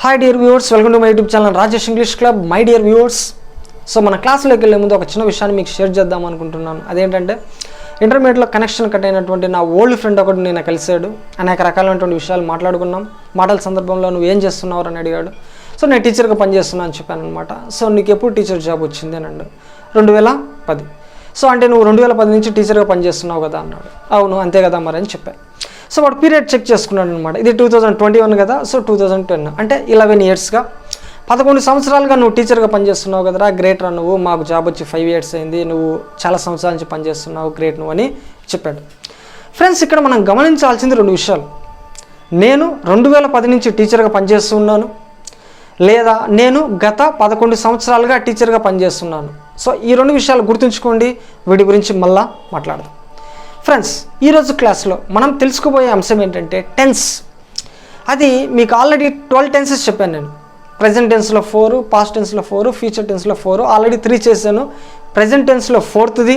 Hi dear viewers, welcome to my YouTube channel Rajesh English club. My dear viewers, so మన క్లాస్లోకి వెళ్ళే ముందు ఒక చిన్న విషయాన్ని మీకు షేర్ చేద్దాం అనుకుంటున్నాను. అదేంటంటే ఇంటర్మీడియట్లో కనెక్షన్ కట్ అయినటువంటి నా ఓల్డ్ ఫ్రెండ్ ఒకటి నేను కలిసాడు. అనేక రకాలైనటువంటి విషయాలు మాట్లాడుకున్నాం. మాటల సందర్భంలో నువ్వు ఏం చేస్తున్నావు అని అడిగాడు. సో నేను టీచర్గా పనిచేస్తున్నాను అని చెప్పాను అనమాట. సో నీకు ఎప్పుడు టీచర్ జాబ్ వచ్చింది అని అన్నాడు. 2010. సో అంటే నువ్వు 2010 నుంచి టీచర్గా పనిచేస్తున్నావు కదా అన్నాడు. అవును అంతే కదా మరి అని చెప్పాను. సో వాడు పీరియడ్ చెక్ చేసుకున్నాడు అనమాట. ఇది 2021 కదా, సో 2010 అంటే 11 ఇయర్స్గా 11 సంవత్సరాలుగా నువ్వు టీచర్గా పనిచేస్తున్నావు కదరా, గ్రేట్ రా నువ్వు, మాకు జాబ్ వచ్చి 5 ఇయర్స్ అయింది, నువ్వు చాలా సంవత్సరాల నుంచి పనిచేస్తున్నావు, గ్రేట్ నువ్వు అని చెప్పాడు. ఫ్రెండ్స్, ఇక్కడ మనం గమనించాల్సింది 2 విషయాలు. నేను 2010 నుంచి టీచర్గా పనిచేస్తున్నాను, లేదా నేను గత 11 సంవత్సరాలుగా టీచర్గా పనిచేస్తున్నాను. సో ఈ 2 విషయాలు గుర్తుంచుకోండి. వీటి గురించి మళ్ళా మాట్లాడదాం. ఫ్రెండ్స్, ఈరోజు క్లాస్లో మనం తెలుసుకోబోయే అంశం ఏంటంటే టెన్స్. అది మీకు ఆల్రెడీ 12 టెన్సెస్ చెప్పాను నేను. ప్రజెంట్ టెన్స్లో 4, పాస్ట్ టెన్స్లో 4, ఫ్యూచర్ టెన్స్లో 4, ఆల్రెడీ 3 చేశాను. ప్రజెంట్ టెన్స్లో 4ది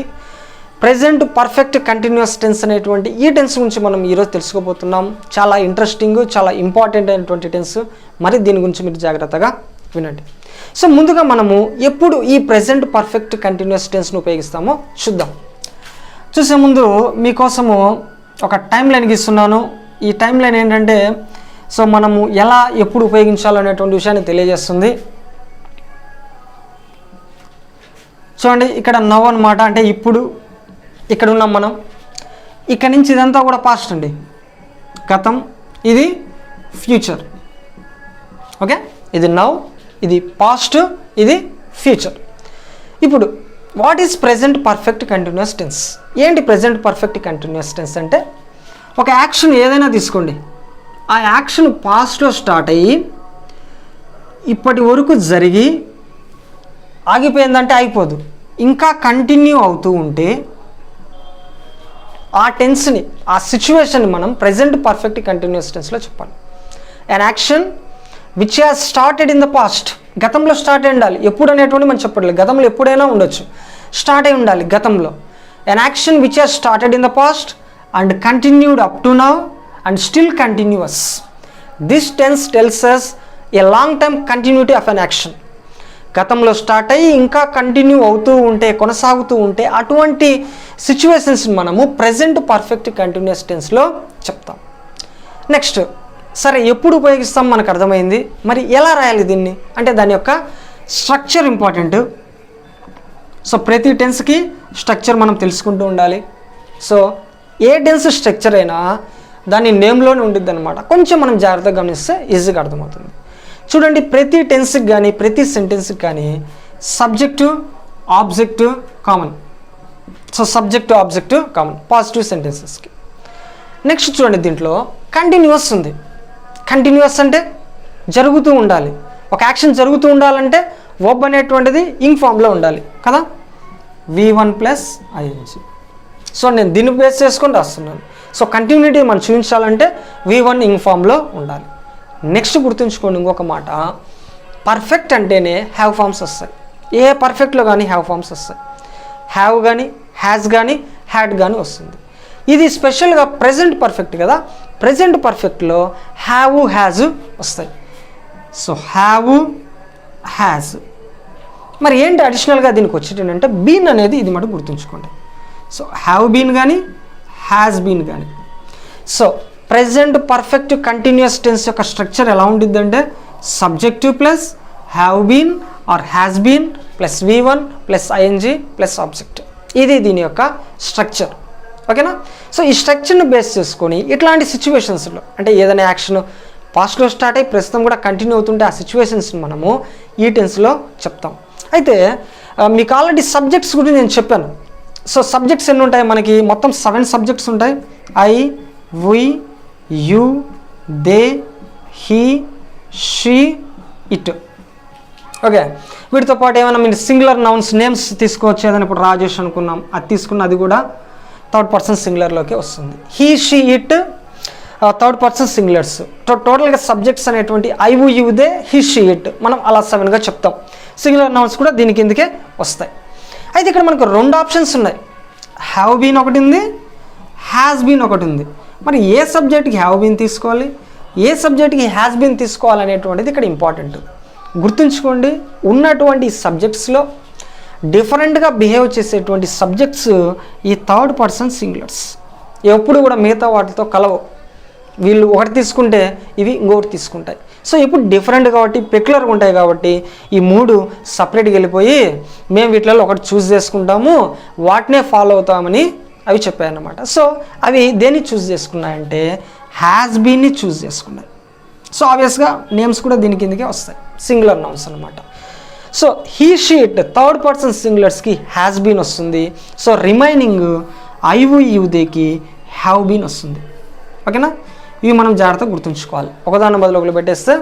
ప్రజెంట్ పర్ఫెక్ట్ కంటిన్యూస్ టెన్స్ అనేటువంటి ఈ టెన్స్ గురించి మనం ఈరోజు తెలుసుకోబోతున్నాం. చాలా ఇంట్రెస్టింగ్, చాలా ఇంపార్టెంట్ అయినటువంటి టెన్స్. మరి దీని గురించి మీరు జాగ్రత్తగా వినండి. సో ముందుగా మనము ఎప్పుడు ఈ ప్రజెంట్ పర్ఫెక్ట్ కంటిన్యూస్ టెన్స్ను ఉపయోగిస్తామో చూద్దాం. చూసే ముందు మీకోసము ఒక టైం లైన్ గీస్తున్నాను. ఈ టైం లైన్ ఏంటంటే సో మనము ఎలా ఎప్పుడు ఉపయోగించాలనేటువంటి విషయాన్ని తెలియజేస్తుంది. చూడండి, ఇక్కడ నవ్ అనమాట, అంటే ఇప్పుడు ఇక్కడ ఉన్నాం మనం. ఇక్కడ నుంచి ఇదంతా కూడా పాస్ట్ అండి, గతం, ఇది ఫ్యూచర్. ఓకే, ఇది నవ్, ఇది పాస్ట్, ఇది ఫ్యూచర్. ఇప్పుడు what is present perfect continuous tense? ఏంటి ప్రజెంట్ పర్ఫెక్ట్ కంటిన్యూస్ టెన్స్ అంటే, ఒక యాక్షన్ ఏదైనా తీసుకోండి, ఆ యాక్షన్ పాస్ట్లో స్టార్ట్ అయ్యి ఇప్పటి వరకు జరిగి ఆగిపోయిందంటే అయిపోదు, ఇంకా కంటిన్యూ అవుతూ ఉంటే ఆ టెన్స్ని, ఆ సిచ్యువేషన్ని మనం ప్రజెంట్ పర్ఫెక్ట్ కంటిన్యూస్ టెన్స్లో చెప్పాలి. an action which has started in the past, గతంలో స్టార్ట్ అయి ఉండాలి. ఎప్పుడు అనేటువంటి మనం చెప్పట్లేదు, గతంలో ఎప్పుడైనా ఉండొచ్చు, స్టార్ట్ అయి ఉండాలి గతంలో. an action which has started in the past and continued up to now and still continuous. This tense tells us a long term continuity of an action. గతంలో స్టార్ట్ అయ్యి ఇంకా కంటిన్యూ అవుతూ ఉంటే, కొనసాగుతూ ఉంటే, అటువంటి సిచ్యువేషన్స్ మనము ప్రజెంట్ పర్ఫెక్ట్ కంటిన్యూస్ టెన్స్లో చెప్తాం. నెక్స్ట్, సరే ఎప్పుడు ఉపయోగిస్తాం మనకు అర్థమైంది. మరి ఎలా రాయాలి దీన్ని అంటే దాని యొక్క స్ట్రక్చర్ ఇంపార్టెంట్. సో ప్రతి టెన్స్కి స్ట్రక్చర్ మనం తెలుసుకుంటూ ఉండాలి. సో ఏ టెన్స్ స్ట్రక్చర్ అయినా దాని నేమ్లోనే ఉండిద్ది అనమాట. కొంచెం మనం జాగ్రత్తగా గమనిస్తే ఈజీగా అర్థమవుతుంది. చూడండి, ప్రతి టెన్స్కి కానీ ప్రతి సెంటెన్స్కి కానీ subject object common. So subject object common positive సెంటెన్సెస్కి. నెక్స్ట్ చూడండి, దీంట్లో కంటిన్యూస్ ఉంది. కంటిన్యూస్ అంటే జరుగుతూ ఉండాలి. ఒక యాక్షన్ జరుగుతూ ఉండాలంటే వర్బ్ అనేటువంటిది ఇంగ్ ఫామ్లో ఉండాలి కదా, V1 + ing. సో నేను దీన్ని బేస్ చేసుకొని రాస్తున్నాను. సో కంటిన్యూటీ మనం చూపించాలంటే V1 ఇంగ్ ఫామ్లో ఉండాలి. నెక్స్ట్ గుర్తుంచుకోండి ఇంకొక మాట, పర్ఫెక్ట్ అంటేనే హ్యావ్ ఫామ్స్ వస్తాయి. ఏ పర్ఫెక్ట్లో కానీ హ్యావ్ ఫామ్స్ వస్తాయి. హ్యావ్ కానీ, హ్యాజ్ కానీ, హ్యాడ్ కానీ వస్తుంది. ఇది స్పెషల్గా ప్రజెంట్ పర్ఫెక్ట్ కదా, ప్రజెంట్ పర్ఫెక్ట్లో హ్యావ్, హ్యాజ్ వస్తాయి. So have, has. మరి ఏంటి అడిషనల్గా దీనికి వచ్చేటంటే బీన్ అనేది, ఇది మటు గుర్తుంచుకోండి. సో హ్యావ్ బీన్ కానీ, హ్యాజ్ బీన్ కానీ. So present perfect continuous tense యొక్క స్ట్రక్చర్ ఎలా ఉంటుందంటే subjective plus have been or has been plus V1 + ing plus object. ఇది దీని యొక్క స్ట్రక్చర్. ఓకేనా? సో ఈ స్ట్రక్చర్ని బేస్ చేసుకొని ఇట్లాంటి సిచ్యువేషన్స్లో, అంటే ఏదైనా యాక్షన్ పాస్ట్లో స్టార్ట్ అయ్యి ప్రస్తుతం కూడా కంటిన్యూ అవుతుంటే ఆ సిచ్యువేషన్స్ని మనము ఈ టెన్స్లో చెప్తాం. అయితే మీకు ఆల్రెడీ సబ్జెక్ట్స్ గురించి నేను చెప్పాను. సో సబ్జెక్ట్స్ ఎన్ని ఉంటాయి మనకి? మొత్తం 7 సబ్జెక్ట్స్ ఉంటాయి. I, we, you, they, he, she, it. Okay, వీటితో పాటు ఏమైనా మీరు సింగులర్ నౌన్స్ నేమ్స్ తీసుకోవచ్చు. ఏదైనా ఇప్పుడు రాజేష్ అనుకున్నాం, అది తీసుకున్న అది కూడా థర్డ్ పర్సన్ సింగులర్లోకి వస్తుంది. He, she, it third person singulars. టోటల్గా సబ్జెక్ట్స్ అనేటువంటి I, you, they, he, she, it మనం అలా 7గా చెప్తాం. సింగులర్ నౌన్స్ కూడా దీని కిందకే వస్తాయి. అయితే ఇక్కడ మనకు 2 ఆప్షన్స్ ఉన్నాయి. హ్యావ్ బీన్ ఒకటి ఉంది, హ్యాస్ బీన్ ఒకటి ఉంది. మరి ఏ సబ్జెక్ట్కి హ్యావ్ బీన్ తీసుకోవాలి, ఏ సబ్జెక్ట్కి హ్యాస్ బీన్ తీసుకోవాలనేటువంటిది ఇక్కడ ఇంపార్టెంట్. గుర్తుంచుకోండి, ఉన్నటువంటి సబ్జెక్ట్స్లో డిఫరెంట్గా బిహేవ్ చేసేటువంటి సబ్జెక్ట్స్ ఈ థర్డ్ పర్సన్ సింగులర్స్. ఎప్పుడు కూడా మిగతా వాటితో కలవు. వీళ్ళు ఒకటి తీసుకుంటే ఇవి ఇంకొకటి తీసుకుంటాయి. సో ఇప్పుడు డిఫరెంట్ కాబట్టి పెక్యులర్గా ఉంటాయి కాబట్టి ఈ మూడు సపరేట్గా వెళ్ళిపోయి మేము వీటిలో ఒకటి చూస్ చేసుకుంటాము, వాటినే ఫాలో అవుతామని అవి చెప్పాయి అన్నమాట. సో అవి దేన్ని చూస్ చేసుకున్నాయంటే హ్యాస్ బీన్ని చూస్ చేసుకున్నాయి. సో ఆబ్వియస్గా నేమ్స్ కూడా దీని కిందకే వస్తాయి, సింగులర్ నౌన్స్ అనమాట. So he she it third person సింగులర్స్కి హ్యాస్ బీన్ వస్తుంది. సో రిమైనింగ్ ఐవు యూదేకి హ్యావ్ బీన్ వస్తుంది. ఓకేనా, ఇవి మనం జాగ్రత్తగా గుర్తుంచుకోవాలి. ఒకదాని బదులు ఒకరు పెట్టేస్తే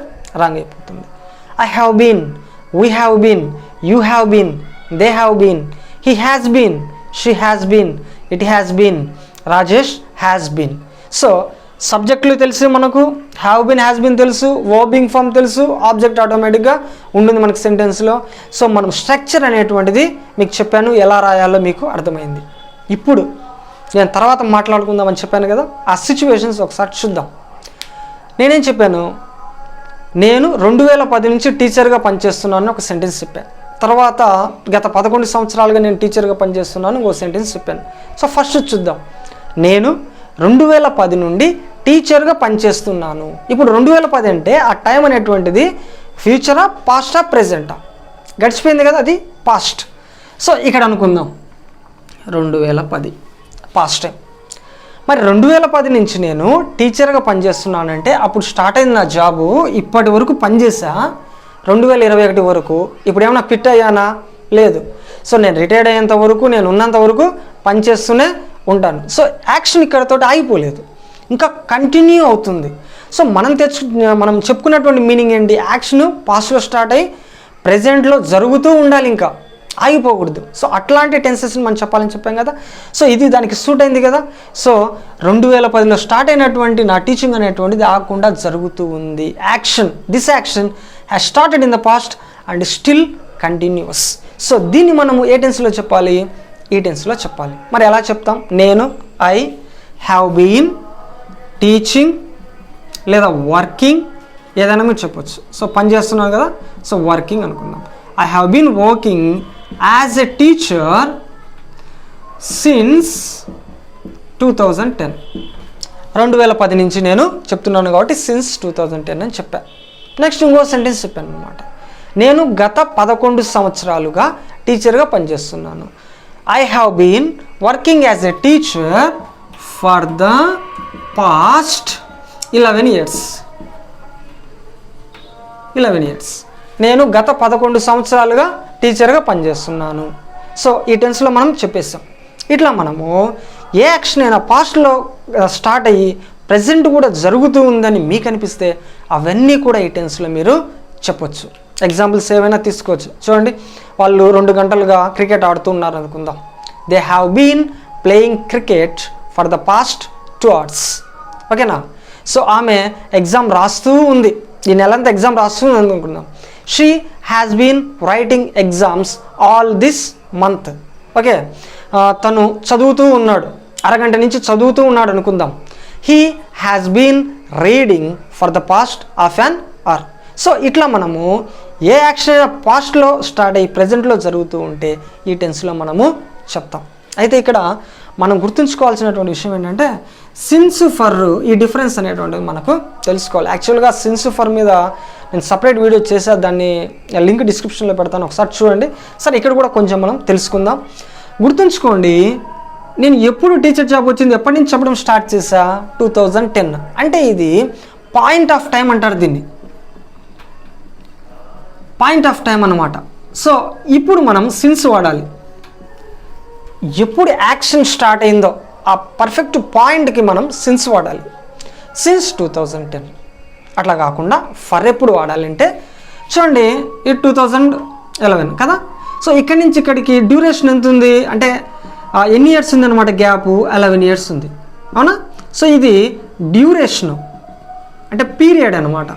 రాంగ్ అయిపోతుంది. I have been, we have been, you have been, they have been, he has been, she has been, it has been, Rajesh has been. So సబ్జెక్టులు తెలుసు మనకు, హ్యావ్ బీన్ హ్యాస్ బీన్ తెలుసు, వర్బింగ్ ఫామ్ తెలుసు, ఆబ్జెక్ట్ ఆటోమేటిక్గా ఉంటుంది మనకు సెంటెన్స్లో. So మనం structure అనేటువంటిది మీకు చెప్పాను, ఎలా రాయాలో మీకు అర్థమైంది. ఇప్పుడు నేను తర్వాత మాట్లాడుకుందామని చెప్పాను కదా, ఆ సిచ్యువేషన్స్ ఒకసారి చూద్దాం. నేనేం చెప్పాను, నేను 2010 నుంచి టీచర్గా పనిచేస్తున్నాను ఒక సెంటెన్స్ చెప్పాను. తర్వాత గత 11 సంవత్సరాలుగా నేను టీచర్గా పనిచేస్తున్నాను ఇంకో సెంటెన్స్ చెప్పాను. సో ఫస్ట్ చూద్దాం, నేను 2010 నుండి టీచర్గా పనిచేస్తున్నాను. ఇప్పుడు 2010 అంటే ఆ టైం అనేటువంటిది ఫ్యూచరా, పాస్టా, ప్రెజెంటా? గడిచిపోయింది కదా, అది పాస్ట్. సో ఇక్కడ అనుకుందాం 2010 పాస్ట్ టైం. మరి 2010 నుంచి నేను టీచర్గా పనిచేస్తున్నానంటే అప్పుడు స్టార్ట్ అయింది నా జాబు, ఇప్పటి వరకు పనిచేసా 2021 వరకు. ఇప్పుడు ఏమైనా క్విట్ అయ్యానా? లేదు. సో నేను రిటైర్డ్ అయ్యేంత వరకు, నేను ఉన్నంత వరకు పనిచేస్తూనే ఉంటాను. సో యాక్షన్ ఇక్కడతో ఆగిపోలేదు, ఇంకా కంటిన్యూ అవుతుంది. సో మనం చెప్పుకున్నటువంటి మీనింగ్ ఏంటి, యాక్షన్ పాస్ట్లో స్టార్ట్ అయ్యి ప్రెజెంట్లో జరుగుతూ ఉండాలి, ఇంకా ఆగిపోకూడదు. సో అట్లాంటి టెన్సెస్ని మనం చెప్పాలని చెప్పాం కదా. సో ఇది దానికి సూట్ అయింది కదా. సో 2010లో స్టార్ట్ అయినటువంటి నా టీచింగ్ అనేటువంటిది ఆగకుండా జరుగుతూ ఉంది. Action, this action has started in the past and still continuous. So దీన్ని మనము ఏ టెన్స్లో చెప్పాలి, ఈ టెన్స్లో చెప్పాలి. మరి ఎలా చెప్తాం, నేను ఐ హ్యావ్ బీన్ టీచింగ్ లేదా వర్కింగ్, ఏదైనా మీరు చెప్పొచ్చు. సో పని చేస్తున్నాను కదా, సో వర్కింగ్ అనుకుందాం. I have been working as a teacher since 2010. 2010 నుంచి నేను చెప్తున్నాను కాబట్టి సిన్స్ 2010 అని చెప్పాను. నెక్స్ట్ ఇంకో సెంటెన్స్ చెప్పాను అనమాట, నేను గత 11 సంవత్సరాలుగా టీచర్గా పనిచేస్తున్నాను. I have been working as a teacher for the past 11 years. నేను గత 11 సంవత్సరాలుగా టీచర్గా పనిచేస్తున్నాను. సో ఈ టెన్స్లో మనం చెప్పేస్తాం. ఇట్లా మనము ఏ యాక్షన్ అయినా పాస్ట్లో స్టార్ట్ అయ్యి ప్రజెంట్ కూడా జరుగుతూ ఉందని మీకు అనిపిస్తే అవన్నీ కూడా ఈ టెన్స్లో మీరు చెప్పొచ్చు. ఎగ్జాంపుల్స్ ఏమైనా తీసుకోవచ్చు. చూడండి, వాళ్ళు 2 గంటలుగా క్రికెట్ ఆడుతూ ఉన్నారు అనుకుందాం. They have been playing cricket for the past 2 hours. ఓకేనా. సో ఆమె ఎగ్జామ్ రాస్తూ ఉంది, ఈ నెలంతా ఎగ్జామ్ రాస్తూ ఉంది అనుకుందాం. She has been writing exams all this month. Okay, తను చదువుతూ ఉన్నాడు, అరగంట నుంచి చదువుతూ ఉన్నాడు అనుకుందాం. He has been reading for the past half an hour. So ఇట్లా మనము ఏ యాక్షన్ అయినా పాస్ట్లో స్టార్ట్ అయ్యి ప్రజెంట్లో జరుగుతూ ఉంటే ఈ టెన్స్లో మనము చెప్తాం. అయితే ఇక్కడ మనం గుర్తుంచుకోవాల్సినటువంటి విషయం ఏంటంటే సిన్స్ ఫర్, ఈ డిఫరెన్స్ అనేటువంటిది మనకు తెలుసుకోవాలి. యాక్చువల్గా సిన్స్ ఫర్ మీద నేను సపరేట్ వీడియో చేసా, దాన్ని లింక్ డిస్క్రిప్షన్లో పెడతాను, ఒకసారి చూడండి. సరే ఇక్కడ కూడా కొంచెం మనం తెలుసుకుందాం. గుర్తుంచుకోండి, నేను ఎప్పుడు టీచర్ జాబ్ వచ్చింది, ఎప్పటి నుంచి చెప్పడం స్టార్ట్ చేశా, 2010. అంటే ఇది పాయింట్ ఆఫ్ టైం అంటారు దీన్ని, పాయింట్ ఆఫ్ టైం అన్నమాట. సో ఇప్పుడు మనం సిన్స్ వాడాలి. ఎప్పుడు యాక్షన్ స్టార్ట్ అయిందో ఆ పర్ఫెక్ట్ పాయింట్కి మనం సిన్స్ వాడాలి. సిన్స్ 2010 అట్లా కాకుండా ఫర్ ఎప్పుడు వాడాలంటే చూడండి, ఈ 2011 కదా. సో ఇక్కడి నుంచి ఇక్కడికి డ్యూరేషన్ ఎంత ఉంది అంటే ఎన్ని ఇయర్స్ ఉంది అనమాట, గ్యాప్ 11 years ఉంది, అవునా. సో ఇది డ్యూరేషను అంటే పీరియడ్ అనమాట.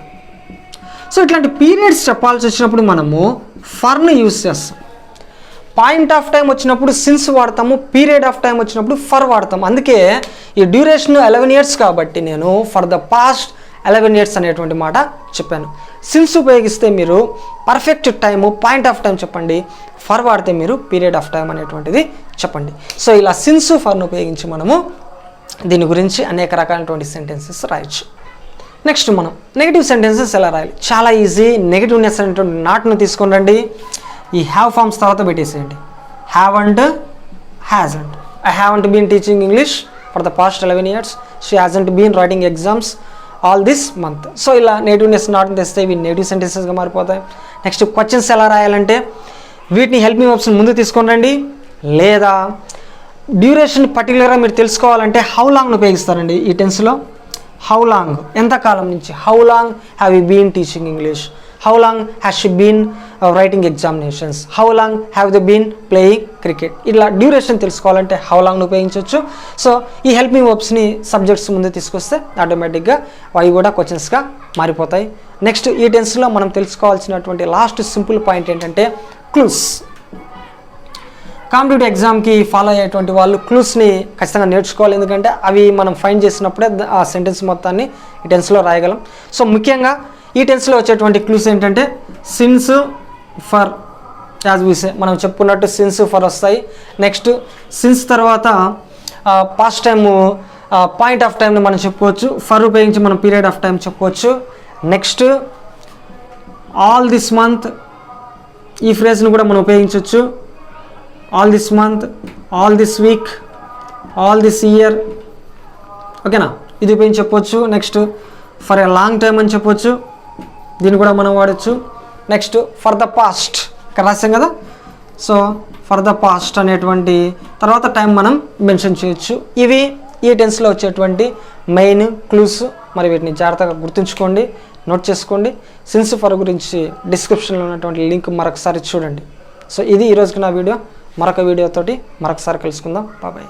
సో ఇట్లాంటి పీరియడ్స్ చెప్పాల్సి వచ్చినప్పుడు మనము ఫర్ని యూజ్ చేస్తాం. పాయింట్ ఆఫ్ టైం వచ్చినప్పుడు సిన్స్ వాడతాము, పీరియడ్ ఆఫ్ టైం వచ్చినప్పుడు ఫర్ వాడతాము. అందుకే ఈ డ్యూరేషన్ 11 years కాబట్టి నేను ఫర్ ద పాస్ట్ 11 years అనేటువంటి మాట చెప్పాను. సిన్స్ ఉపయోగిస్తే మీరు perfect time, point of time చెప్పండి. ఫర్ వాడితే మీరు పీరియడ్ ఆఫ్ టైం అనేటువంటిది చెప్పండి. సో ఇలా సిన్స్ ఫర్ను ఉపయోగించి మనము దీని గురించి అనేక రకాలైనటువంటి సెంటెన్సెస్ రాయొచ్చు. నెక్స్ట్ మనం నెగిటివ్ సెంటెన్సెస్ ఎలా రాయాలి? చాలా ఈజీ. నెగిటివ్నెస్ అనేటువంటి నాట్ను తీసుకొని రండి. ఈ హ్యావ్ ఫార్మ్స్ తర్వాత పెట్టేసేయండి. Have and hasn't. I haven't been teaching English for the past 11 years. She hasn't been writing exams all this month. So ఇలా నెగిటివ్నెస్ నాట్ని తెస్తే ఇవి నెగిటివ్ సెంటెన్సెస్గా మారిపోతాయి. నెక్స్ట్ క్వశ్చన్స్ ఎలా రాయాలంటే వీటిని హెల్ప్ మీ ఆప్షన్ ముందు తీసుకొని రండి. లేదా డ్యూరేషన్ పర్టికులర్గా మీరు తెలుసుకోవాలంటే హౌ లాంగ్ను ఉపయోగిస్తారండి ఈ టెన్స్లో. హౌ లాంగ్, ఎంతకాలం నుంచి. How long have you been teaching English. How long has she been writing examinations. How long have they been playing cricket. ఇలా డ్యూరేషన్ తెలుసుకోవాలంటే హౌ లాంగ్ను ఉపయోగించవచ్చు. సో ఈ హెల్ప్ మీ వర్బ్స్ని సబ్జెక్ట్స్ ముందు తీసుకొస్తే ఆటోమేటిక్గా అవి కూడా క్వశ్చన్స్గా మారిపోతాయి. నెక్స్ట్ ఈ టెన్స్లో మనం తెలుసుకోవాల్సినటువంటి లాస్ట్ సింపుల్ పాయింట్ ఏంటంటే క్లూస్. కాంపిటేటివ్ ఎగ్జామ్కి ఫాలో అయ్యేటువంటి వాళ్ళు క్లూస్ని ఖచ్చితంగా నేర్చుకోవాలి. ఎందుకంటే అవి మనం ఫైండ్ చేసినప్పుడే ఆ సెంటెన్స్ మొత్తాన్ని ఈ టెన్స్లో రాయగలం. సో ముఖ్యంగా ఈ టెన్స్లో వచ్చేటువంటి క్లూస్ ఏంటంటే సిన్స్, ఫర్, యాజ్ వి సే మనం చెప్పుకున్నట్టు సిన్స్, ఫర్ వస్తాయి. నెక్స్ట్ సిన్స్ తర్వాత పాస్ట్ టైము, పాయింట్ ఆఫ్ టైంని మనం చెప్పుకోవచ్చు. ఫర్ ఉపయోగించి మనం పీరియడ్ ఆఫ్ టైం చెప్పుకోవచ్చు. నెక్స్ట్ ఆల్ దిస్ మంత్, ఈ ఫ్రేజ్ని కూడా మనం ఉపయోగించవచ్చు. All this month, all this week, all this year. ఓకేనా, ఇది ఉపయోగించి చెప్పొచ్చు. Next for a long time అని చెప్పొచ్చు, దీన్ని కూడా మనం వాడచ్చు. నెక్స్ట్ ఫర్ ద పాస్ట్, ఇక్కడ రాసాం కదా. సో ఫర్ ద పాస్ట్ అనేటువంటి తర్వాత టైం మనం మెన్షన్ చేయొచ్చు. ఇవి ఈ టెన్స్లో వచ్చేటువంటి మెయిన్ క్లూస్. మరి వీటిని జాగ్రత్తగా గుర్తుంచుకోండి, నోట్ చేసుకోండి. సిన్స్ ఫర్ గురించి డిస్క్రిప్షన్లో ఉన్నటువంటి లింక్ మరొకసారి చూడండి. సో ఇది ఈరోజుకి నా వీడియో. మరొక వీడియోతోటి మరొకసారి కలుసుకుందాం. బాయ్.